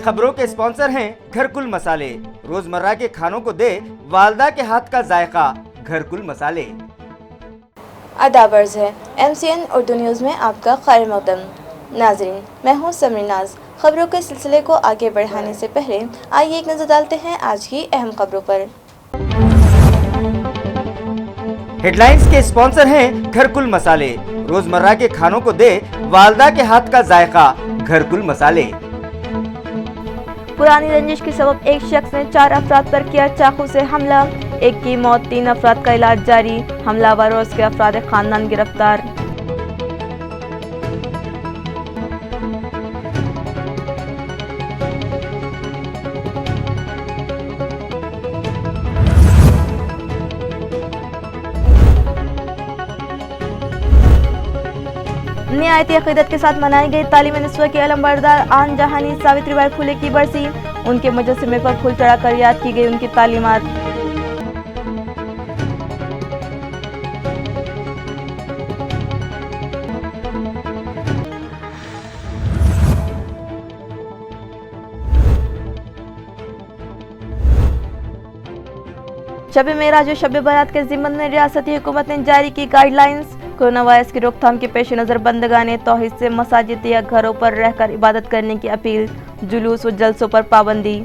खबरों के स्पॉन्सर हैं घरकुल मसाले। रोजमर्रा के खानों को दे वालदा के हाथ का जायका, घरकुल मसाले। आदाब अर्ज़ है MCN उर्दू न्यूज़ में आपका खैर मक़दम। नाज़रीन, मैं हूँ समरीनाज। खबरों के सिलसिले को आगे बढ़ाने से पहले आइए एक नज़र डालते हैं आज की अहम खबरों पर। हेडलाइंस के स्पॉन्सर हैं घरकुल मसाले। रोजमर्रा के खानों को दे वालदा के हाथ का जायका, घरकुल मसाले। पुरानी रंजिश के सबब एक शख्स ने 4 अफराद पर किया चाकू से हमला, एक की मौत, 3 अफराद का इलाज जारी। हमलावर और उसके अफराद खानदान गिरफ्तार। निहायती अक़ीदत के साथ मनाई गई तालीम निस्वा की अलमबरदार आन जहानी सावित्रीबाई फुले की बरसी। उनके मुजस्समे पर फूल चढ़ाकर याद की गई उनकी तालीमात। शब मेराज और शब बारात के ज़िम्मन में रियासती हुकूमत ने जारी की गाइडलाइंस। कोरोना वायरस की रोकथाम के पेश नज़र बंदगाने तौहीद से मसाजिद या घरों पर रहकर इबादत करने की अपील। जुलूस व जलसों पर पाबंदी।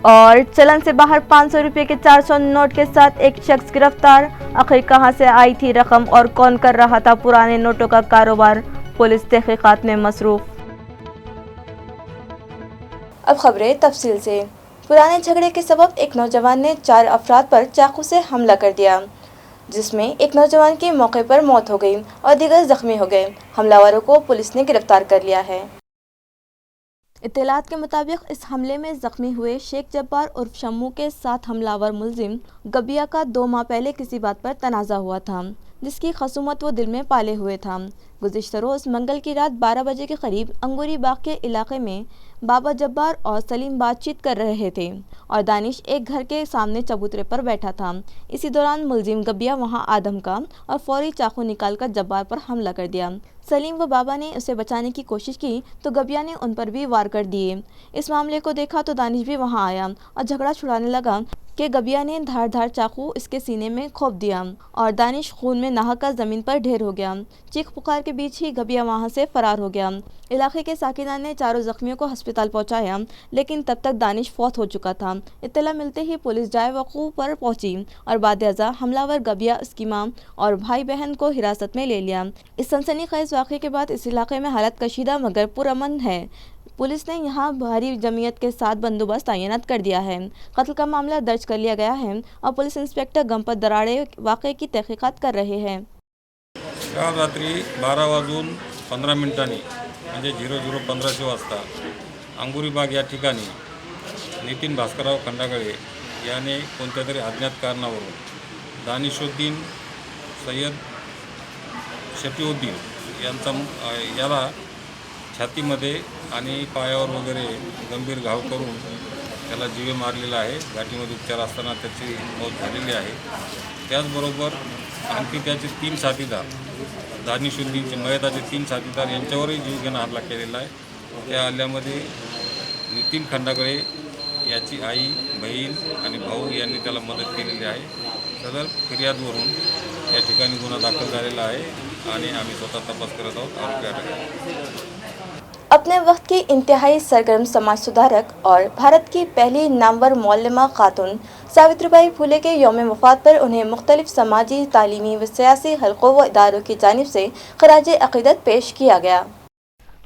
और चलन से बाहर 500 रुपये के 400 नोट के साथ एक शख्स गिरफ्तार। आखिर कहां से आई थी रकम और कौन कर रहा था पुराने नोटों का कारोबार, पुलिस तहकीकात में मसरूफ। अब खबरें तफसील से। पुराने झगड़े के सबब एक नौजवान ने 4 अफराद पर चाकू से हमला कर दिया, जिसमें एक नौजवान की मौके पर मौत हो गई और दीगर जख्मी हो गए। हमलावरों को पुलिस ने गिरफ्तार कर लिया है। इत्तलात के मुताबिक इस हमले में जख्मी हुए शेख जब्बार उर्फ शम्मू के साथ हमलावर मुलजिम गबिया का 2 माह पहले किसी बात पर तनाज़ा हुआ था, जिसकी खसूमत वो दिल में पाले हुए था। गुज़िश्ता रोज़ मंगल की रात 12 बजे के करीब अंगूरी बाग के इलाके में बाबा जब्बार और सलीम बातचीत कर रहे थे और दानिश एक घर के सामने चबूतरे पर बैठा था। इसी दौरान मुलजिम गबिया वहां आदम का और फौरी चाकू निकालकर जब्बार पर हमला कर दिया। सलीम व बाबा ने उसे बचाने की कोशिश की तो गबिया ने उन पर भी वार कर दिए। इस मामले को देखा तो दानिश भी वहां आया और झगड़ा छुड़ाने लगा कि गबिया ने धार चाकू इसके सीने में खोप दिया और दानिश खून में नहाकर ज़मीन पर ढेर हो गया। चीख पुकार के बीच ही गबिया वहां से फरार हो गया। इलाके के साकिना ने चारों जख्मियों को अस्पताल पहुंचाया, लेकिन तब तक दानिश फौत हो चुका था। इत्तला मिलते ही पुलिस जाए वक़ूअ पर पहुंची और बादअज़ा हमलावर गबिया, उसकी मां और भाई बहन को हिरासत में ले लिया। इस सनसनीखेज़ वाक़े के बाद इस इलाके में हालत कशीदा मगर पुरअमन है। पुलिस ने यहाँ भारी जमीयत के साथ बंदोबस्त तैनात कर दिया है। कत्ल का मामला दर्ज कर लिया गया है और पुलिस इंस्पेक्टर गणपत दराड़े वाक़े की तहकीकात कर रहे हैं। काल रात्री 12:15 म्हणजे 00:15 वाजता अंगुरी बाग या ठिकाणी नितीन भास्करराव खंडागळे याने कोणत्या तरी अज्ञात कारणावरून दानिशुद्दीन सय्यद शफीउद्दीन याला छातीमध्ये आणि पायावर वगैरे गंभीर घाव करून त्याला जीवे मारलेला आहे। घाटीमध्ये उपचार असताना त्याची मौत झालेली आहे। त्याचबरोबर आणखी त्याचे 3 साथीदार, दानिशुद्दीनचे मयताचे 3 साथीदार यांच्यावरही जीवघेणा हल्ला केलेला आहे। त्या हल्ल्यामध्ये नितीन खंडागळे याची आई, बहीण आणि भाऊ यांनी त्याला मदत केलेली आहे। सदर फिर्यादवरून या ठिकाणी गुन्हा दाखल झालेला आहे आणि आम्ही स्वतः तपास करत आहोत। आरोपी अटक आहे। अपने वक्त की इंतहाई सरगर्म समाज सुधारक और भारत की पहली नामवर मौलमा खातून सावित्रीबाई फुले के यौम वफ़ात पर उन्हें मुख्तलिफ समाजी, तालीमी व सियासी हलकों व इदारों की जानिब से खराज अक़ीदत पेश किया गया।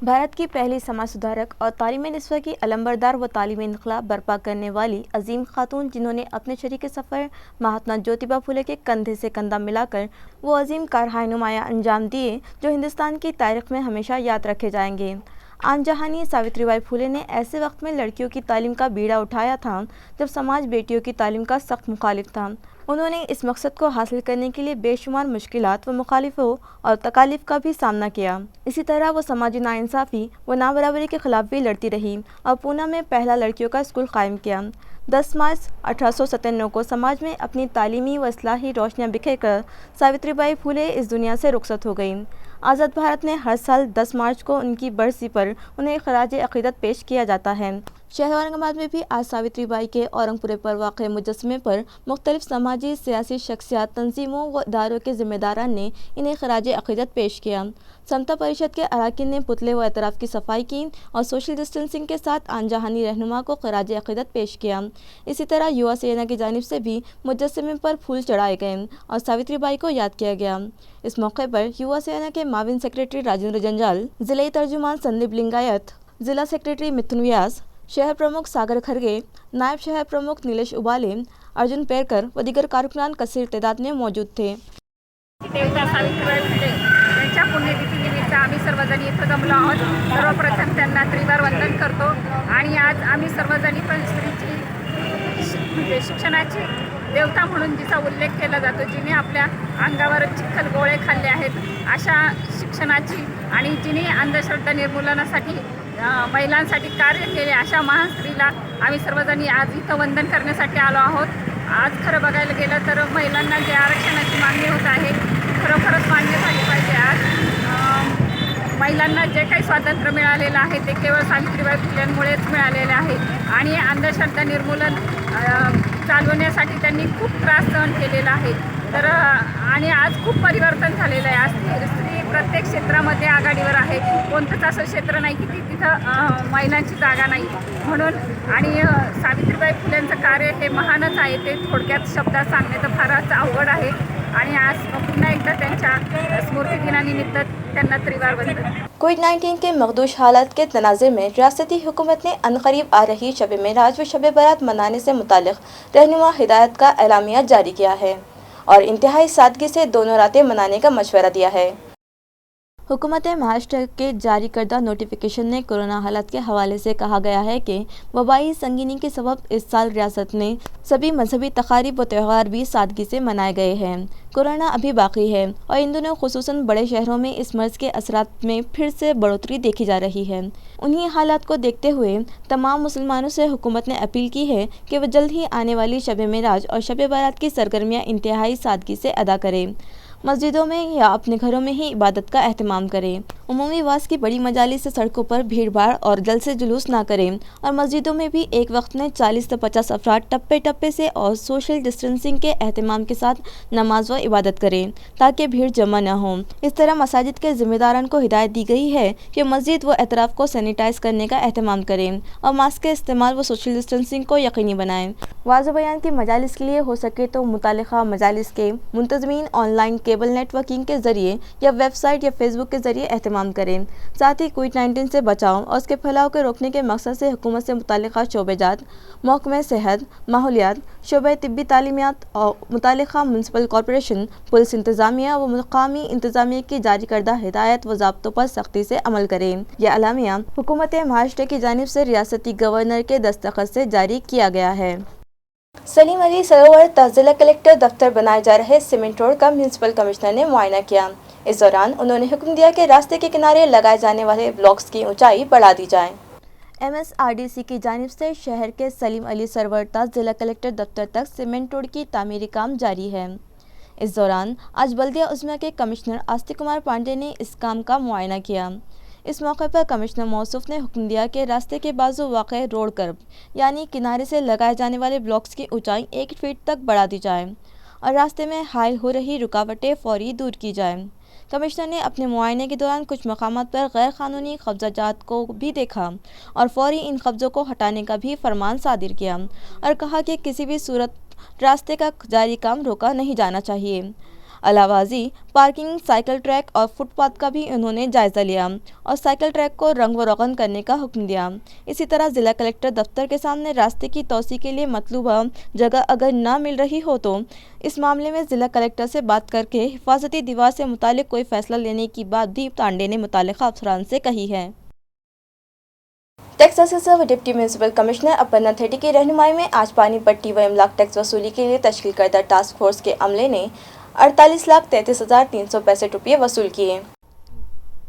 भारत की पहली समाज सुधारक और तालीम निस्वा की अलंबरदार व तालीमी इनकलाब बर्पा करने वाली अजीम खातून, जिन्होंने अपने शरीक सफ़र महात्मा ज्योतिबा फुले के कंधे से कंधा मिलाकर वो अजीम कारहाय नुमाया अंजाम दिए जो हिंदुस्तान की तारीख़ में हमेशा याद रखे जाएंगे। आन जहानी सावित्रीबाई फुले ने ऐसे वक्त में लड़कियों की तालीम का बीड़ा उठाया था जब समाज बेटियों की तालीम का सख्त मुखालिफ था। उन्होंने इस मकसद को हासिल करने के लिए बेशुमार मुश्किलात व मुखालिफों और तकालीफ का भी सामना किया। इसी तरह वो समाजी नाइंसाफ़ी व नाबराबरी के ख़िलाफ़ भी लड़ती रही और पूना में पहला लड़कियों का स्कूल कायम किया। 10 मार्च 1897 को समाज में अपनी तालीमी व इस्लाही रोशनियाँ बिखेर कर सावित्री बाई फुले इस दुनिया से रुखसत हो गईं। आज़ाद भारत में हर साल 10 मार्च को उनकी बरसी पर उन्हें खराज अक़ीदत पेश किया जाता है। शहर औरंगाबाद में भी आज सावित्री बाई के औरंगपुरे पर वाक़ मुजस्समे पर मुख्तलिफ समाजी सियासी शख्सियात, तंजीमों व इदारों के ज़िम्मेदारान ने इन्हें खराज अक़ीदत पेश किया। समता परिषद के अरकान ने पुतले व एतराफ़ की सफाई की और सोशल डिस्टेंसिंग के साथ आन जहानी रहनुमा को खराज अक़ीदत पेश किया। इसी तरह युवा सेना की जानिब से भी मुजस्समे पर फूल चढ़ाए गए और सावित्री बाई को याद किया गया। इस मौके पर युवा सेना के माविन सेक्रेटरी राजेंद्र जंजाल, ज़िले तर्जुमान संदीप लिंगायत, ज़िला सेक्रेटरी मिथुन व्यास, शहर प्रमुख सागर खरगे, नायब शहर प्रमुख नीलेश उबाले, अर्जुन पेरकर व दीगर कारकुनान कसीर तादाद में मौजूद थे। देवता सावित्रीबाई फुले यांच्या पुण्यतिथीनिमित्त आम्ही सर्वजणी इथं जमलो आहोत। सर्वप्रथम त्यांना त्रिवार वंदन करतो आणि आज आम्ही सर्वजणी पण स्त्रीची म्हणजे शिक्षणाची देवता म्हणून जिचा उल्लेख केला जातो, जिने आपल्या अंगावर चिखल गोळे खाल्ले आहेत, अशा शिक्षणाची आणि जिने अंधश्रद्धा निर्मूलनासाठी महिलांसाठी कार्य केले, अशा महान स्त्रीला आम्ही सर्वजणी आज इथं वंदन करण्यासाठी आलो आहोत। आज खरं बघायला गेलं तर महिलांना जे आरक्षणाची मागणी होत आहे खरोखरच मान्य झाली पाहिजे। आज महिलांना जे काही स्वातंत्र्य मिळालेलं आहे ते केवळ सावित्रीबाई फुलेंमुळेच मिळालेले आहे आणि अंधश्रद्धा निर्मूलन चालवण्यासाठी त्यांनी खूप त्रास सहन केलेला आहे। तर आणि आज खूप परिवर्तन झालेलं आहे। आज स्त्री प्रत्येक क्षेत्रामध्ये आघाडीवर आहे। कोणतंच असं क्षेत्र नाही की तिथं महिलांची जागा नाही म्हणून। आणि सावित्रीबाई फुलेंचं कार्य हे महानच आहे, ते थोडक्यात शब्दात सांगणे तर फारच अवघड आहे। आणि आज पुन्हा एकदा त्यांच्या स्मृतिदिनानिमित्त त्यांना त्रिवार वंदन। कोविड-19 के मखदूश हालात के तनाज़े में रियासती हुकूमत ने अनकरीब आ रही शब मेराज व शब बारात मनाने से मुतालिक रहनुमा हिदायत का एलामिया जारी किया है और इंतहाई सादगी से दोनों रातें मनाने का मशवरा दिया है। हुकूमत महाराष्ट्र के जारी करदा नोटिफिकेशन में कोरोना हालात के हवाले से कहा गया है कि वबाई संगीनी के सबब इस साल रियासत में सभी मजहबी तकारीब व त्यौहार भी सादगी से मनाए गए हैं। कोरोना अभी बाकी है और इन दिनों खुसूसन बड़े शहरों में इस मर्ज़ के असरात में फिर से बढ़ोतरी देखी जा रही है। उन्हीं हालात को देखते हुए तमाम मुसलमानों से हुकूमत ने अपील की है कि वह जल्द ही आने वाली शब मेराज और शब बारात की सरगर्मियाँ इंतहाई सादगी से अदा करें। मस्जिदों में या अपने घरों में ही इबादत का एहतमाम करें। उमूमी वास की बड़ी मजालिस से सड़कों पर भीड़ भाड़ और जलसे जुलूस ना करें और मस्जिदों में भी एक वक्त में 40 से 50 अफराद टप्पे टप्पे से और सोशल डिस्टेंसिंग के एहतमाम के साथ नमाज व इबादत करें ताकि भीड़ जमा न हो। इस तरह मसाजिद के ज़िम्मेदारान को हिदायत दी गई है कि मस्जिद व एतराफ़ को सैनिटाइज करने का एहतमाम करें और मास्क के इस्तेमाल व सोशल डिस्टेंसिंग को यकीनी बनाएं। वाज़ बयान की मजालिस के लिए हो सके तो मुतालिका मजालिस के मुंतज़मीन ऑनलाइन केबल नेटवर्किंग के ज़रिए या वेबसाइट या फेसबुक के ज़रिए एहतमाम करें। साथ ही कोविड-19 से बचाव और उसके फैलाव के रोकने के मकसद से हुकूमत से मुतालिका शोबेजात, महकमे सेहत, माहौलियात, शोबे तिब्बी तालीमियात और मुतालिका म्यूनसिपल कॉरपोरेशन, पुलिस इंतज़ामिया व मुकामी इंतज़ामिया की जारी करदा हिदायत व ज़ाब्तों पर सख्ती से अमल करें। यह अलामिया हुकूमत महाराष्ट्र की जानिब से रियासती गवर्नर के दस्तखत से जारी किया गया है। सलीम अली सरोवर तक जिला कलेक्टर दफ्तर बनाए जा रहे सीमेंट रोड का म्यूनसिपल कमिश्नर ने मुआयना किया। इस दौरान उन्होंने हुक्म दिया कि रास्ते के किनारे लगाए जाने वाले ब्लॉक्स की ऊंचाई बढ़ा दी जाए। MSRDC की जानिब से शहर के सलीम अली सरोवर तक जिला कलेक्टर दफ्तर तक सीमेंट रोड की तामीरी काम जारी है। इस दौरान आज बल्दिया उज़्मा के कमिश्नर आस्तिक कुमार पांडे ने इस काम का मुआयना किया। इस मौके पर कमिश्नर मौसूफ ने हुक्म दिया कि रास्ते के बाजू वाक़े रोड कर्ब यानी किनारे से लगाए जाने वाले ब्लॉक्स की ऊंचाई 1 फीट तक बढ़ा दी जाए और रास्ते में हायल हो रही रुकावटें फौरी दूर की जाए। कमिश्नर ने अपने मुआयने के दौरान कुछ मकामात पर गैर कानूनी कब्जाजात को भी देखा और फौरी इन कब्ज़ों को हटाने का भी फरमान सादिर किया और कहा कि किसी भी सूरत रास्ते का जारी काम रोका नहीं जाना चाहिए। अलावाजी पार्किंग, साइकिल ट्रैक और फुटपाथ का भी उन्होंने जायज़ा लिया और साइकिल ट्रैक को रंग व रोगन करने का हुक्म दिया। इसी तरह ज़िला कलेक्टर दफ्तर के सामने रास्ते की तोसी के लिए मतलूबा जगह अगर ना मिल रही हो तो इस मामले में ज़िला कलेक्टर से बात करके हिफाजती दीवार से मुतालिक कोई फ़ैसला लेने की बात भी पांडे ने मुतालिका अफसरान से कही है। टैक्स असेसर व डिप्टी म्यूनसिपल कमिश्नर अपर्णा थेटी की रहनुमाई में आज पानी पट्टी व इमलाक टैक्स वसूली के लिए तश्कील करदा टास्क फोर्स के अमले ने 48,33,365 रुपये वसूल किए।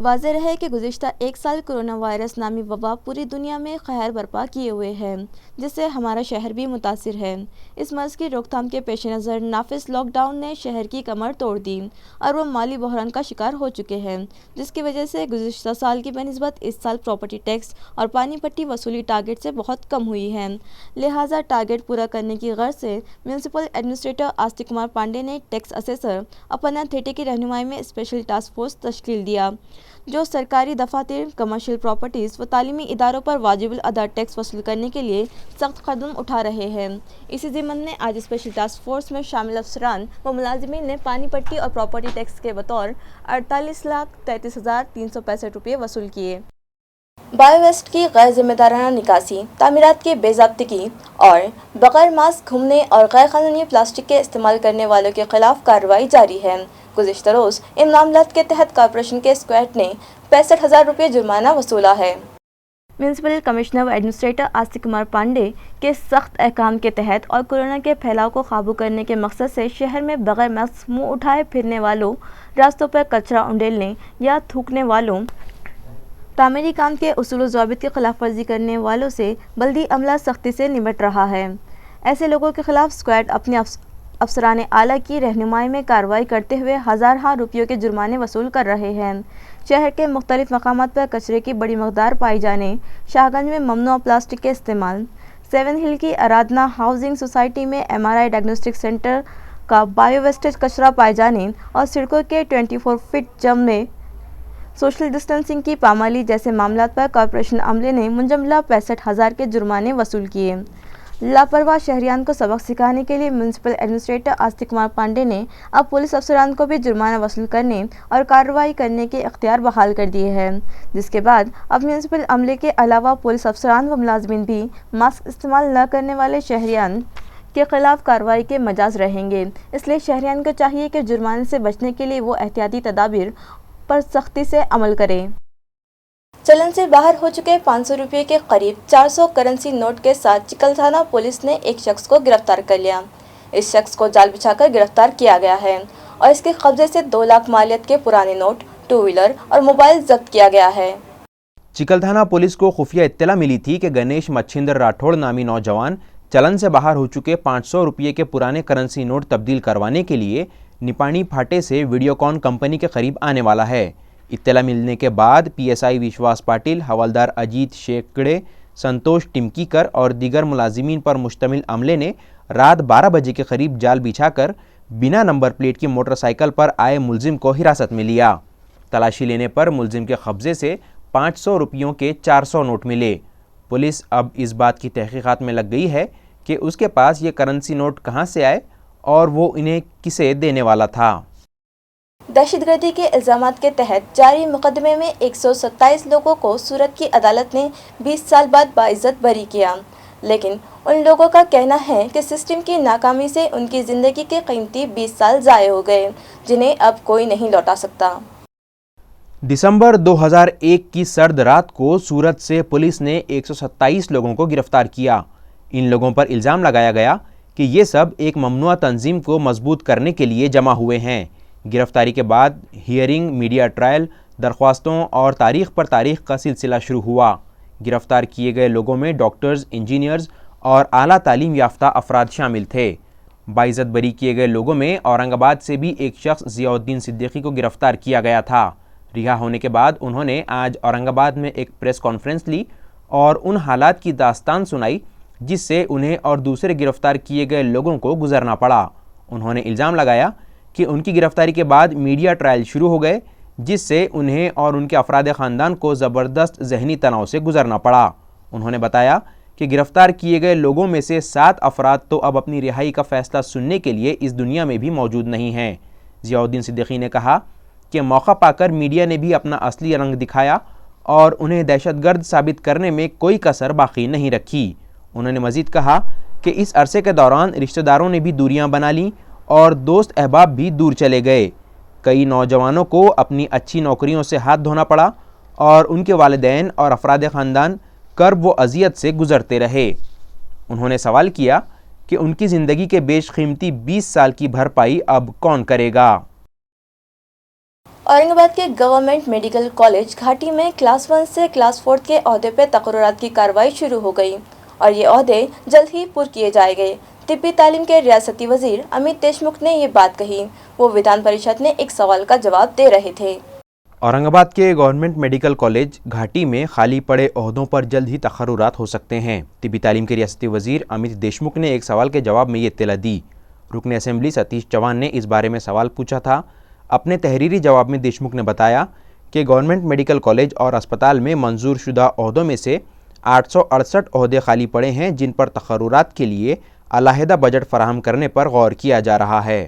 واضح رہے کہ گزشتہ ایک سال کرونا وائرس نامی وبا پوری دنیا میں قہر برپا کیے ہوئے ہے، جس سے ہمارا شہر بھی متاثر ہے۔ اس مرض کی روک تھام کے پیش نظر نافذ لاک ڈاؤن نے شہر کی کمر توڑ دی اور وہ مالی بحران کا شکار ہو چکے ہیں، جس کی وجہ سے گزشتہ سال کی بنسبت اس سال پراپرٹی ٹیکس اور پانی پٹی وصولی ٹارگٹ سے بہت کم ہوئی ہے۔ لہٰذا ٹارگٹ پورا کرنے کی غرض سے میونسپل ایڈمنسٹریٹر آستک کمار پانڈے نے ٹیکس اسیسر اپرنا تھیٹے کی رہنمائی میں اسپیشل ٹاسک فورس تشکیل دیا، جو سرکاری دفاتر، کمرشل پراپرٹیز و تعلیمی اداروں پر واجب الادا ٹیکس وصول کرنے کے لیے سخت قدم اٹھا رہے ہیں۔ اسی ضمن میں آج اسپیشل ٹاسک فورس میں شامل افسران و ملازمین نے پانی پٹی اور پراپرٹی ٹیکس کے بطور 48,33,365 روپے وصول کیے۔ بایو ویسٹ کی غیر ذمہ دارانہ نکاسی، تعمیرات کی بے ضابطگی اور بغیر ماسک گھومنے اور غیر قانونی پلاسٹک کے استعمال کرنے والوں کے خلاف کارروائی جاری ہے۔ گزشتہ روز ان معاملات کے تحت کارپوریشن کے اسکواڈ نے 65,000 روپے جرمانہ وصولا ہے۔ میونسپل کمشنر و ایڈمنسٹریٹر آستک کمار پانڈے کے سخت احکام کے تحت اور کورونا کے پھیلاؤ کو قابو کرنے کے مقصد سے شہر میں بغیر ماسک منہ اٹھائے پھرنے والوں، راستوں پر کچرا انڈیلنے یا تھوکنے والوں، تعمیری کام کے اصول و ضوابط کی خلاف ورزی کرنے والوں سے بلدی عملہ سختی سے نمٹ رہا ہے۔ ایسے لوگوں کے خلاف اسکواڈ اپنے افسران اعلیٰ کی رہنمائی میں کارروائی کرتے ہوئے ہزارہا روپیوں کے جرمانے وصول کر رہے ہیں۔ شہر کے مختلف مقامات پر کچرے کی بڑی مقدار پائی جانے، شاہ گنج میں ممنوع پلاسٹک کے استعمال، 7 ہل کی ارادھنا ہاؤسنگ سوسائٹی میں MRI ڈائگنوسٹک سینٹر کا بایو ویسٹیج کچرا پائے جانے اور سڑکوں کے 24 فٹ جم میں سوشل ڈسٹینسنگ کی پامالی جیسے معاملات پر کارپوریشن عملے نے منجملہ 65,000 کے جرمانے وصول کیے۔ لاپرواہ شہریان کو سبق سکھانے کے لیے میونسپل ایڈمنسٹریٹر آستک کمار پانڈے نے اب پولیس افسران کو بھی جرمانہ وصول کرنے اور کارروائی کرنے کے اختیار بحال کر دیے ہیں، جس کے بعد اب میونسپل عملے کے علاوہ پولیس افسران و ملازمین بھی ماسک استعمال نہ کرنے والے شہریان کے خلاف کارروائی کے مجاز رہیں گے۔ اس لیے شہریان کو چاہیے کہ جرمانے سے بچنے کے لیے وہ احتیاطی تدابیر پر سختی سے عمل کریں۔ چلن سے باہر ہو چکے 500 روپے کے قریب 400 کرنسی نوٹ کے ساتھ چکل تھانہ پولیس نے ایک شخص کو گرفتار کر لیا۔ اس شخص کو جال بچھا کر گرفتار کیا گیا ہے اور اس کے قبضے سے 2 لاکھ مالیت کے پرانے نوٹ، 2 ویلر اور موبائل ضبط کیا گیا ہے۔ چکل تھانہ پولیس کو خفیہ اطلاع ملی تھی کہ گنیش مچھندر راٹھوڑ نامی نوجوان چلن سے باہر ہو چکے 500 روپے کے پرانے کرنسی نوٹ تبدیل کروانے کے لیے نپانی پھاٹے سے ویڈیوکان کمپنی کے قریب آنے والا ہے۔ اطلاع ملنے کے بعد PSI وشواس پاٹل، حوالدار اجیت شیکڑے، سنتوش ٹمکیکر اور دیگر ملازمین پر مشتمل عملے نے رات 12 بجے کے قریب جال بچھا کر بنا نمبر پلیٹ کی موٹر سائیکل پر آئے ملزم کو حراست میں لیا۔ تلاشی لینے پر ملزم کے قبضے سے 500 روپیوں کے 400 نوٹ ملے۔ پولیس اب اس بات کی تحقیقات میں لگ گئی ہے کہ اس کے پاس یہ کرنسی نوٹ کہاں سے آئے اور وہ انہیں کسے دینے والا تھا۔ دہشت گردی کے الزامات کے تحت جاری مقدمے میں 127 لوگوں کو سورت کی عدالت نے 20 سال بعد باعزت بری کیا، لیکن ان لوگوں کا کہنا ہے کہ سسٹم کی ناکامی سے ان کی زندگی کے قیمتی 20 سال ضائع ہو گئے، جنہیں اب کوئی نہیں لوٹا سکتا۔ دسمبر 2001 کی سرد رات کو سورت سے پولیس نے 127 لوگوں کو گرفتار کیا۔ ان لوگوں پر الزام لگایا گیا کہ یہ سب ایک ممنوعہ تنظیم کو مضبوط کرنے کے لیے جمع ہوئے ہیں۔ گرفتاری کے بعد ہیئرنگ، میڈیا ٹرائل، درخواستوں اور تاریخ پر تاریخ کا سلسلہ شروع ہوا۔ گرفتار کیے گئے لوگوں میں ڈاکٹرز، انجینئرز اور اعلیٰ تعلیم یافتہ افراد شامل تھے۔ باعزت بری کیے گئے لوگوں میں اورنگ آباد سے بھی ایک شخص ضیاء الدین صدیقی کو گرفتار کیا گیا تھا۔ رہا ہونے کے بعد انہوں نے آج اورنگ آباد میں ایک پریس کانفرنس لی اور ان حالات کی داستان سنائی جس سے انہیں اور دوسرے گرفتار کیے گئے لوگوں کو گزرنا پڑا۔ انہوں نے الزام لگایا کہ ان کی گرفتاری کے بعد میڈیا ٹرائل شروع ہو گئے جس سے انہیں اور ان کے افراد خاندان کو زبردست ذہنی تناؤ سے گزرنا پڑا۔ انہوں نے بتایا کہ گرفتار کیے گئے لوگوں میں سے 7 افراد تو اب اپنی رہائی کا فیصلہ سننے کے لیے اس دنیا میں بھی موجود نہیں ہیں۔ ضیاء الدین صدیقی نے کہا کہ موقع پا کر میڈیا نے بھی اپنا اصلی رنگ دکھایا اور انہیں دہشت گرد ثابت کرنے میں کوئی کسر باقی نہیں رکھی۔ انہوں نے مزید کہا کہ اس عرصے کے دوران رشتہ داروں نے بھی دوریاں بنا لیں اور دوست احباب بھی دور چلے گئے۔ کئی نوجوانوں کو اپنی اچھی نوکریوں سے ہاتھ دھونا پڑا اور ان کے والدین اور افراد خاندان کرب و اذیت سے گزرتے رہے۔ انہوں نے سوال کیا کہ ان کی زندگی کے بیش قیمتی 20 سال کی بھرپائی اب کون کرے گا۔ औरंगाबाद के गवर्नमेंट मेडिकल कॉलेज घाटी में क्लास 1 से क्लास 4 के ओहदे पर तकर्रुरात की कार्रवाई शुरू हो गई और ये ओहदे जल्द ही पुर किए जाएंगे। तिब्बी तालीम के रियासती वजीर अमित देशमुख ने ये बात कही। वो विधान परिषद में एक सवाल का जवाब दे रहे थे। औरंगाबाद के गवर्नमेंट मेडिकल कॉलेज घाटी में खाली पड़े ओहदों पर जल्द ही तकर्रुरात हो सकते हैं। तिब्बी तालीम के रियासती वजीर अमित देशमुख ने एक सवाल के जवाब में ये इत्तला दी। रुकन असेंबली सतीश चौहान ने इस बारे में सवाल पूछा था। अपने तहरीरी जवाब में देशमुख ने बताया कि गवर्नमेंट मेडिकल कॉलेज और अस्पताल में मंजूर शुदा ओहदों में से 868 ओहदे खाली पड़े हैं, जिन पर तकर्रुरात के लिए अलहदा बजट फराहम करने पर गौर किया जा रहा है।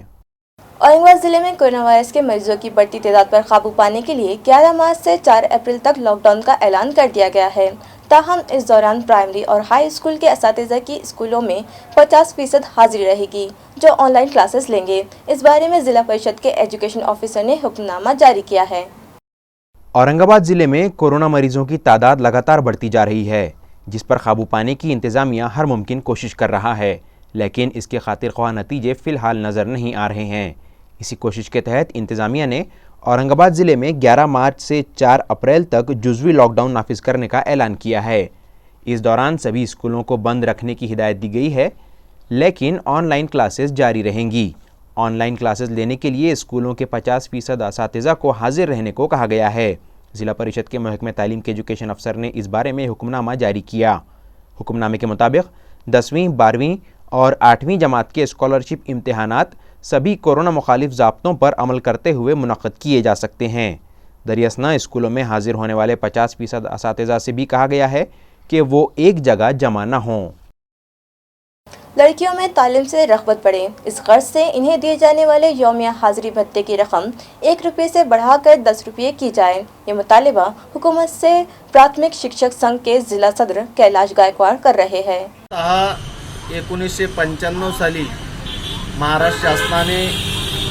औरंगाबाद जिले में कोरोना वायरस के मरीजों की बढ़ती तादाद पर काबू पाने के लिए 11 मार्च से 4 अप्रैल तक लॉकडाउन का ऐलान कर दिया गया है। ताहम इस दौरान प्राइमरी और हाई स्कूल के असातिज़ा की स्कूलों में 50% हाजिरी रहेगी, जो ऑनलाइन क्लासेस लेंगे। इस बारे में जिला परिषद के एजुकेशन ऑफिसर ने हुक्मनामा जारी किया है। औरंगाबाद जिले में कोरोना मरीजों की तादाद लगातार बढ़ती जा रही है, जिस पर काबू पाने की इंतजामिया हर मुमकिन कोशिश कर रहा है, लेकिन इसके खातिर ख्वाह नतीजे फ़िलहाल नज़र नहीं आ रहे हैं। इसी कोशिश के तहत इंतज़ामिया ने औरंगाबाद ज़िले में 11 मार्च से 4 अप्रैल तक जुज़वी लॉकडाउन नाफिज करने का ऐलान किया है। इस दौरान सभी स्कूलों को बंद रखने की हिदायत दी गई है, लेकिन ऑनलाइन क्लासेस जारी रहेंगी। ऑनलाइन क्लासेस लेने के लिए स्कूलों के 50% असातिज़ा को हाजिर रहने को कहा गया है। ज़िला परिषद के महकमे तालीम के एजुकेशन अफसर ने इस बारे में हुक्मनामा जारी किया। हुक्मनामे के मुताबिक 10वीं, 12वीं और 8वीं जमात के स्कॉलरशिप इम्तहानात सभी कोरोना मुखालिफ ज़ाब्तों पर अमल करते हुए मुनक़्क़द किए जा सकते हैं। दरियासना स्कूलों में हाजिर होने वाले 50% असातिज़ा से भी कहा गया है कि वो एक जगह जमा न हों। लड़कियों में तालीम से रग़बत बढ़े, इस गर्ज से इन्हें दिए जाने वाले यौमिया हाजिरी भत्ते की रकम 1 रुपये से बढ़ाकर 10 रुपये की जाए। ये मुतालिबा हुकूमत से प्राथमिक शिक्षक संघ के जिला सदर कैलाश गायकवाड़ कर रहे हैं। 1995 साली महाराष्ट्र शासनाने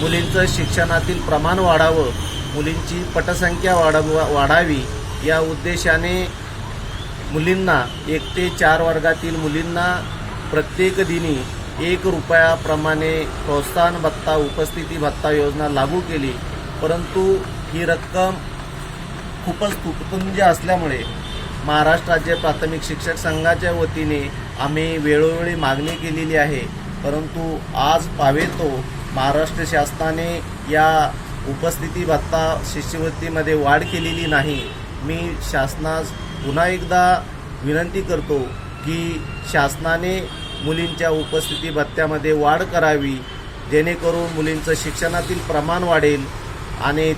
मुलींचं शिक्षणातील प्रमाण वाढावं, मुलींची पटसंख्या वाढावी या उद्देशाने मुलींना 1 ते 4 वर्गातील मुलींना प्रत्येक दिनी 1 रुपयाप्रमाणे प्रोत्साहन भत्ता, उपस्थिती भत्ता योजना लागू केली। परंतु ही रक्कम खूपच तुटपुंजी असल्यामुळे महाराष्ट्र राज्य प्राथमिक शिक्षक संघाच्या वतीने आम्ही वेळोवेळी मागणी केलेली आहे, परंतु आज पावे तो महाराष्ट्र शासनाने या उपस्थिती भत्ता शिष्यवृत्तीमध्ये वाढ केलेली नाही। मी शासनास पुन्हा एकदा विनंती करतो की शासनाने मुलींच्या उपस्थिती भत्त्यामध्ये वाढ करावी, जेणेकरून मुलींचं शिक्षणातील प्रमाण वाढेल आणि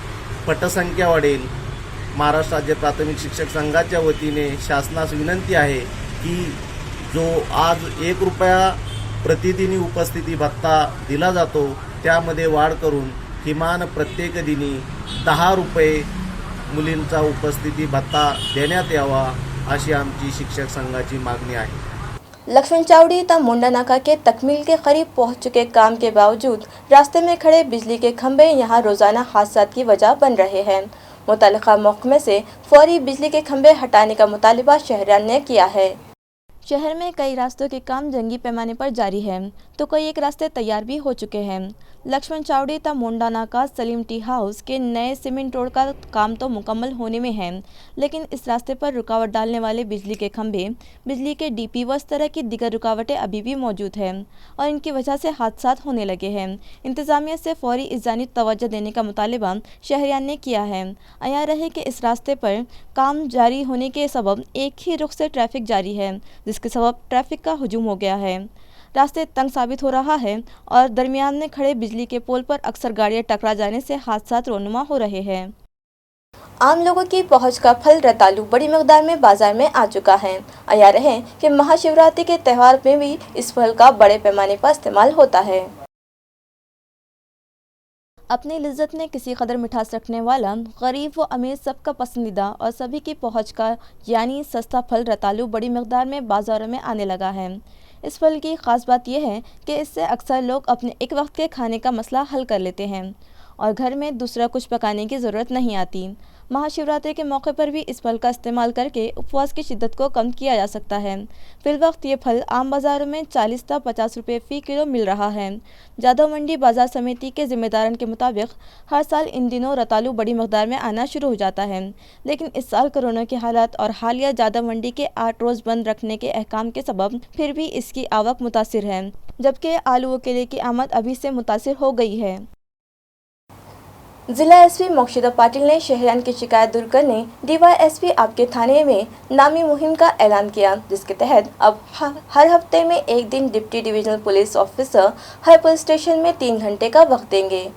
पटसंख्या वाढेल। महाराष्ट्र राज्य प्राथमिक शिक्षक संघाच्या वतीने शासनास विनंती आहे की जो आज 1 रुपया प्रतिदिनी उपस्थिती भत्ता दिला जातो त्यामध्ये वाढ करून किमान प्रत्येक दिनी 10 रुपये मुलींचा उपस्थिती भत्ता देण्यात यावा, अशी आमची शिक्षक संघाची मागणी आहे। लक्ष्मण चावड़ी ता मुंडा नाका के तकमील के करीब पहुंच चुके काम के बावजूद रास्ते में खड़े बिजली के खंभे यहां रोजाना हादसात की वजह बन रहे हैं। मुतल्लिका महकमे से फौरी बिजली के खंभे हटाने का मुतालिबा शहरियान ने किया है। शहर में कई रास्तों के काम जंगी पैमाने पर जारी है, तो कई एक रास्ते तैयार भी हो चुके हैं। लक्ष्मण चावड़ी ता मुंडा नाका सलीम टी हाउस के नए सीमेंट रोड का काम तो मुकम्मल होने में है, लेकिन इस रास्ते पर रुकावट डालने वाले बिजली के खंभे, बिजली के डीपी व इस तरह की दिगर रुकावटें अभी भी मौजूद हैं और इनकी वजह से हादसात होने लगे हैं। इंतज़ामिया से फौरी इस जानिब तवज्जो देने का मुतालिबा शहरियान ने किया है। आया रहे कि इस रास्ते पर काम जारी होने के सबब एक ही रुख से ट्रैफिक जारी है, जिसके सबब ट्रैफिक का हुजूम हो गया है। रास्ते तंग साबित हो रहा है और दरमियान में खड़े बिजली के पोल पर अक्सर गाड़ियां टकरा जाने से हादसात रोनुमा हो रहे हैं। आम लोगों की पहुंच का फल रतालू बड़ी मकदार में बाजार में आ चुका है। आया रहे कि महाशिवरात्रि के त्यौहार में भी इस फल का बड़े पैमाने पर इस्तेमाल होता है। अपनी लिज्जत में किसी कदर मिठास रखने वाला गरीब व अमीर सबका पसंदीदा और सभी की पहुंच का यानी सस्ता फल रतालू बड़ी मकदार में बाज़ारों में आने लगा है। इस फल की ख़ास बात यह है कि इससे अक्सर लोग अपने एक वक्त के खाने का मसला हल कर लेते हैं और घर में दूसरा कुछ पकाने की ज़रूरत नहीं आती। महाशिवरात्रि के मौके पर भी इस फल का इस्तेमाल करके उपवास की शिद्दत को कम किया जा सकता है। फिलवक्त ये फल आम बाज़ारों में 40 से 50 रुपये फ़ी किलो मिल रहा है। जादव मंडी बाजार समिति के जिम्मेदारन के मुताबिक हर साल इन दिनों रतालू बड़ी मकदार में आना शुरू हो जाता है, लेकिन इस साल कोरोना के हालात और हालिया जादव मंडी के 8 रोज़ बंद रखने के अहकाम के सबब फिर भी इसकी आवक मुतासिर है, जबकि आलू व केले की आमद अभी से मुतासिर हो गई है। जिला एसपी मोक्षदा पाटिल ने शहरियान की शिकायत दूर करने डीवाईएसपी आपके थाने में नामी मुहिम का ऐलान किया, जिसके तहत अब हर हफ्ते में एक दिन डिप्टी डिविजनल पुलिस ऑफिसर हर पुलिस स्टेशन में 3 घंटे का वक्त देंगे।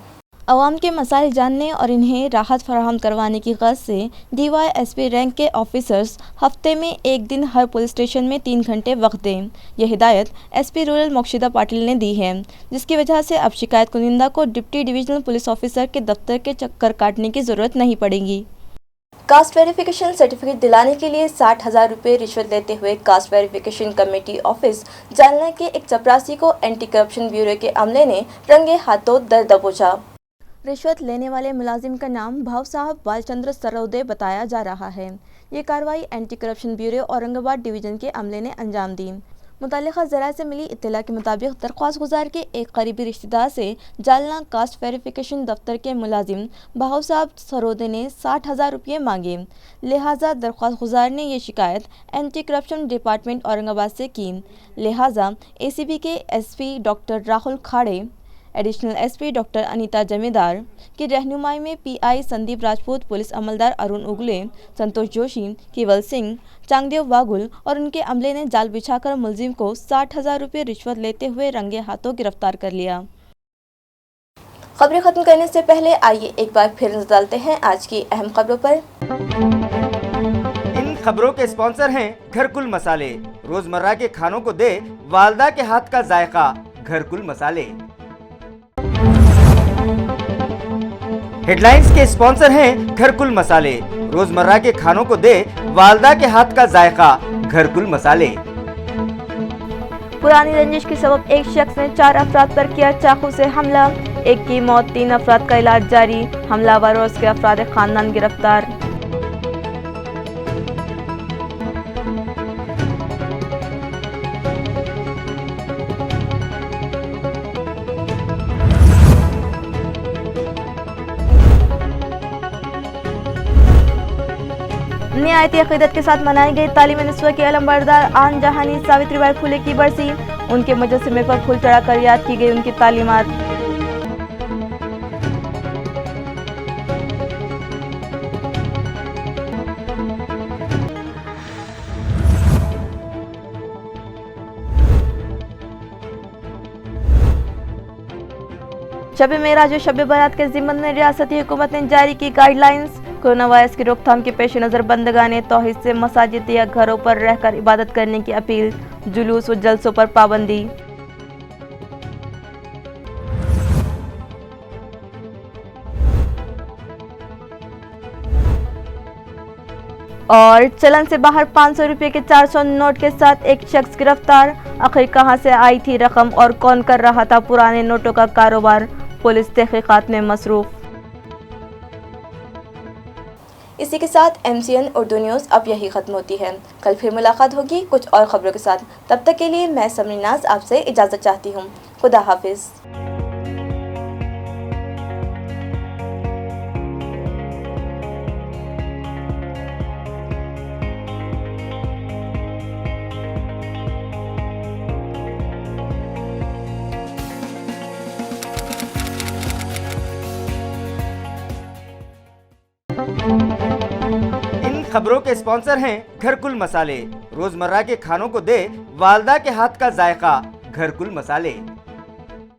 अवाम के मसाइल जानने और इन्हें राहत फराहम करवाने की ग़र्ज़ से डीवाईएसपी रैंक के ऑफिसर्स हफ्ते में एक दिन हर पुलिस स्टेशन में 3 घंटे वक्त दें। यह हिदायत एसपी रूरल मोक्षदा पाटिल ने दी है, जिसकी वजह से अब शिकायत कुनिंदा को डिप्टी डिविजनल पुलिस ऑफिसर के दफ्तर के चक्कर काटने की ज़रूरत नहीं पड़ेगी। कास्ट वेरिफिकेशन सर्टिफिकेट दिलाने के लिए 60,000 रुपये रिश्वत लेते हुए caste verification committee office Jalna के एक चपरासी को एंटी करप्शन ब्यूरो के अमले ने रंगे हाथों दर दबोचा। रिश्वत लेने वाले मुलाजिम का नाम भाव साहब बालचंद्र सरोदे बताया जा रहा है। ये कार्रवाई anti corruption bureau Aurangabad division के अमले ने अंजाम दी। मुतल्लिक़ा ज़राए से मिली इत्तला के मुताबिक दरख्वास्त गुजार के एक करीबी रिश्तेदार से जालना कास्ट वेरिफिकेशन दफ्तर के मुलाजिम भाव साहब सरोदे ने 60,000 रुपये मांगे, लिहाजा दरख्वास्त गुजार ने ये शिकायत एंटी करप्शन डिपार्टमेंट औरंगाबाद से की। लिहाजा एसीबी के एसपी डॉक्टर राहुल खाड़े, एडिशनल एसपी डॉक्टर अनीता जमींदार की रहनुमाई में पीआई संदीप राजपूत, पुलिस अमलदार अरुण उगले, संतोष जोशी, केवल सिंह, चांगदेव वागुल और उनके अमले ने जाल बिछाकर मुलजिम को 60,000 रुपये रिश्वत लेते हुए रंगे हाथों गिरफ्तार कर लिया। खबरें खत्म करने से पहले आइए एक बार फिर नजर डालते हैं आज की अहम खबरों पर। इन खबरों के स्पॉन्सर हैं घरकुल मसाले। रोजमर्रा के खानों को दे वालदा के हाथ का जायका, घरकुल मसाले। हेडलाइंस के स्पॉन्सर हैं घरकुल मसाले। रोजमर्रा के खानों को दे वालदा के हाथ का जायका, घरकुल मसाले। पुरानी रंजिश के सबब एक शख्स ने 4 अफराद पर किया चाकू से हमला, एक की मौत, 3 अफराद का इलाज जारी। हमलावर और उसके अफराद खानदान गिरफ्तार। निहायती अक़ीदत के साथ मनाई गई तालीम निस्वा की अलमबरदार आन जहानी सावित्रीबाई फुले की बरसी। उनके मुजस्समे पर फूल चढ़ाकर याद की गई उनकी तालीमात। शब मेराज और शब बारात के ज़िम्मन में रियासती हुकूमत ने जारी की गाइडलाइंस। कोरोना वायरस की रोकथाम के पेश नज़र बंदगाने तौहीद से मसाजिद या घरों पर रहकर इबादत करने की अपील। जुलूस व जलसों पर पाबंदी। और चलन से बाहर 500 रुपये के 400 नोट के साथ एक शख्स गिरफ्तार। आखिर कहां से आई थी रकम और कौन कर रहा था पुराने नोटों का कारोबार, पुलिस तहकीकात में मसरूफ। इसी के साथ MCN उर्दू न्यूज़ अब यही ख़त्म होती है। कल फिर मुलाकात होगी कुछ और ख़बरों के साथ। तब तक के लिए मैं समरीनाज आपसे इजाज़त चाहती हूँ। खुदा हाफिज़। इन खबरों के स्पॉन्सर हैं घरकुल मसाले। रोजमर्रा के खानों को दे वालदा के हाथ का जायका, घरकुल मसाले।